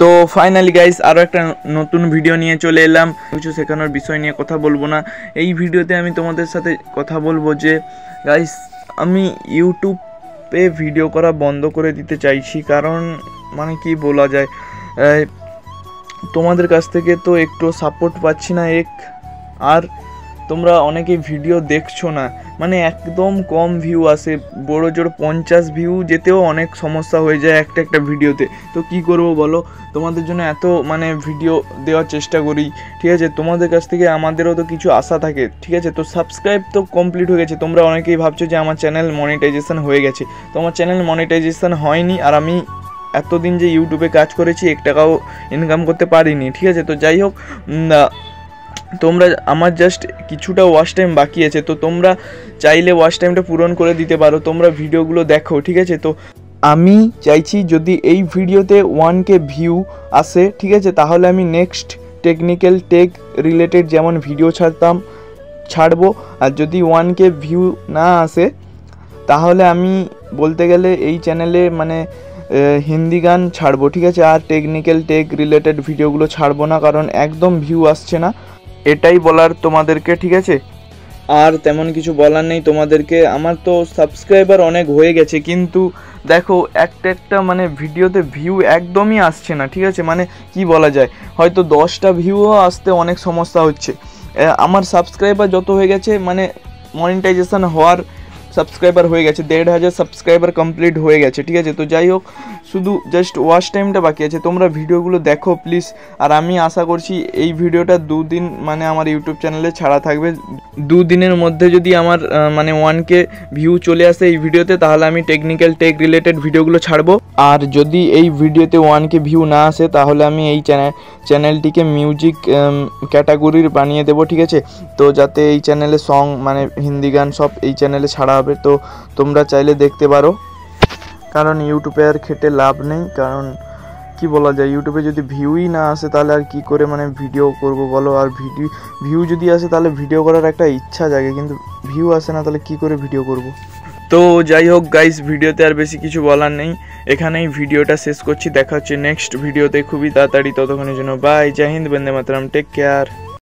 তো finally guys আরও একটা নতুন ভিডিও নিয়ে চলে এলাম। কিছু শেখানোর বিষয় নিয়ে কথা বলবো না, এই ভিডিওতে আমি তোমাদের সাথে কথা বলবো যে গাইস আমি ইউটিউবে ভিডিও করা বন্ধ করে দিতে চাইছি। কারণ মানে কি বলা যায়, তোমাদের কাছ থেকে তো একটু সাপোর্ট পাচ্ছি না, আর তোমরা অনেকেই ভিডিও দেখছো না, মানে একদম কম ভিউ আসে, বড় জোর 50 ভিউ যেতেও অনেক সমস্যা হয়ে যায় একটা ভিডিওতে। তো কি করব বলো, তোমাদের জন্য এত মানে ভিডিও দেওয়ার চেষ্টা করি, ঠিক আছে। তোমাদের কাছ থেকে আমাদেরও তো কিছু আশা থাকে, ঠিক আছে। তো সাবস্ক্রাইব তো কমপ্লিট হয়ে গেছে, তোমরা অনেকেই ভাবছো যে আমার চ্যানেল মনিটাইজেশন হয়ে গেছে। তো আমার চ্যানেল মনিটাইজেশন হয়নি, আর আমি এতদিন যে ইউটিউবে কাজ করেছি 1 টাকাও ইনকাম করতে পারিনি, ঠিক আছে। তো যাই হোক, তোমরা আমার জাস্ট কিছুটা ওয়াচ টাইম বাকি আছে, তো তোমরা চাইলে ওয়াচ টাইমটা পূরণ করে দিতে পারো, তোমরা ভিডিওগুলো দেখো, ঠিক আছে। তো আমি চাইছি যদি এই ভিডিওতে 1K ভিউ আসে, ঠিক আছে, তাহলে আমি নেক্সট টেকনিক্যাল টেক রিলেটেড যেমন ভিডিও ছাড়বো। আর যদি 1K ভিউ না আসে তাহলে আমি বলতে গেলে এই চ্যানেলে মানে হিন্দি গান ছাড়বো, ঠিক আছে। আর টেকনিক্যাল টেক রিলেটেড ভিডিওগুলো ছাড়বো না, কারণ একদম ভিউ আসছে না, এটাই বলার তোমাদেরকে, ঠিক আছে। আর তেমন কিছু বলার নেই তোমাদেরকে। আমার তো সাবস্ক্রাইবার অনেক হয়ে গেছে, কিন্তু দেখো একটা মানে ভিডিওতে ভিউ একদমই আসছে না, ঠিক আছে। মানে কি বলা যায়, হয়তো 10টা ভিউও আসতে অনেক সমস্যা হচ্ছে। আমার সাবস্ক্রাইবার যত হয়ে গেছে, মানে মনিটাইজেশন হওয়ার সাবস্ক্রাইবার হয়ে গেছে, 1500 সাবস্ক্রাইবার কমপ্লিট হয়ে গেছে, ঠিক আছে। তো যাই হোক, শুধু জাস্ট ওয়াচ টাইমটা বাকি আছে, তোমরা ভিডিওগুলো দেখো প্লিজ। আর আমি আশা করছি এই ভিডিওটা 2 দিন মানে আমার ইউটিউব চ্যানেলে ছাড়া থাকবে। 2 দিনের মধ্যে যদি আমার মানে 1K ভিউ চলে আসে এই ভিডিওতে, তাহলে আমি টেকনিক্যাল টেক রিলেটেড ভিডিওগুলো ছাড়বো। আর যদি এই ভিডিওতে 1K ভিউ না আসে, তাহলে আমি এই চ্যানেলটিকে মিউজিক ক্যাটাগরির বানিয়ে দেবো, ঠিক আছে। তো যাতে এই চ্যানেলে সং মানে হিন্দি গান সব এই চ্যানেলে ছাড়া হবে, তো তোমরা চাইলে দেখতে পারো। কারণ ইউটিউবে আর খেটে লাভ নেই, কারণ কি বলা যায়, ইউটিউবে যদি ভিউই না আসে তাহলে আর কি করে মানে ভিডিও করব বলো। আর ভিউ যদি আসে তাহলে ভিডিও করার একটা ইচ্ছা জাগে, কিন্তু ভিউ আসে না, তাহলে কি করে ভিডিও করব। তো যাই হোক গাইস, ভিডিওতে আর বেশি কিছু বলার নেই, এখানেই ভিডিওটা শেষ করছি। দেখা হচ্ছে নেক্সট ভিডিওতে খুবই তাড়াতাড়ি, ততক্ষণের জন্য বাই, জয় হিন্দ, বন্দে মাতরম, টেক কেয়ার।